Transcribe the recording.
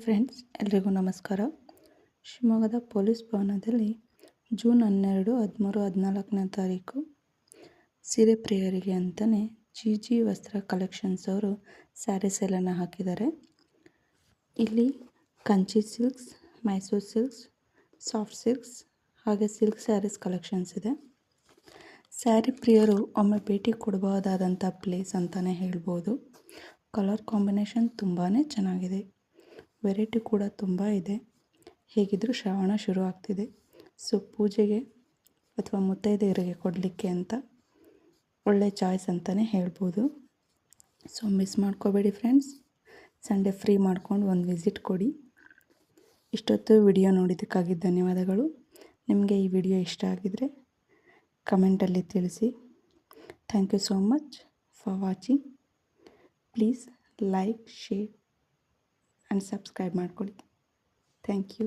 Friends, ಎಲ್ರಿಗೂ ನಮಸ್ಕಾರ. ಶಿವಮೊಗ್ಗದ ಪೊಲೀಸ್ ಭವನದಲ್ಲಿ ಜೂನ್ 12, 13, 14ನೇ ತಾರೀಕು ಸೀರೆ ಪ್ರಿಯರಿಗೆ ಅಂತಲೇ ಜಿ ವಸ್ತ್ರ ಕಲೆಕ್ಷನ್ಸ್ ಅವರು ಸ್ಯಾರೀಸ್ ಎಲ್ಲನ ಹಾಕಿದ್ದಾರೆ. ಇಲ್ಲಿ Kanchi silks, Mysuru silks, soft silks ಹಾಗೆ ಸಿಲ್ಕ್ ಸ್ಯಾರೀಸ್ ಕಲೆಕ್ಷನ್ಸ್ ಇದೆ. ಸ್ಯಾರಿ ಪ್ರಿಯರು ಒಮ್ಮೆ ಭೇಟಿ ಕೊಡಬಹುದಾದಂಥ ಪ್ಲೇಸ್ ಅಂತಲೇ ಹೇಳ್ಬೋದು. ಕಲರ್ ಕಾಂಬಿನೇಷನ್ ತುಂಬಾ ಚೆನ್ನಾಗಿದೆ. ವೆರೈಟಿ ಕೂಡ ತುಂಬ ಇದೆ. ಹೇಗಿದ್ದರೂ ಶ್ರಾವಣ ಶುರು ಆಗ್ತಿದೆ, ಸೊ ಪೂಜೆಗೆ ಅಥವಾ ಮುತ್ತೈದೆಯರಿಗೆ ಕೊಡಲಿಕ್ಕೆ ಅಂತ ಒಳ್ಳೆ ಚಾಯ್ಸ್ ಅಂತಲೇ ಹೇಳ್ಬೋದು. ಸೊ ಮಿಸ್ ಮಾಡ್ಕೋಬೇಡಿ ಫ್ರೆಂಡ್ಸ್. ಸಂಡೇ ಫ್ರೀ ಮಾಡ್ಕೊಂಡು ಒಂದು ವಿಸಿಟ್ ಕೊಡಿ. ಇಷ್ಟೊತ್ತು ವಿಡಿಯೋ ನೋಡಿದ್ದಕ್ಕಾಗಿ ಧನ್ಯವಾದಗಳು. ನಿಮಗೆ ಈ ವಿಡಿಯೋ ಇಷ್ಟ ಆಗಿದರೆ ಕಮೆಂಟಲ್ಲಿ ತಿಳಿಸಿ. Thank you so much for watching. Please like, share and subscribe ಮಾಡ್ಕೊಳ್ಳಿ. Thank you.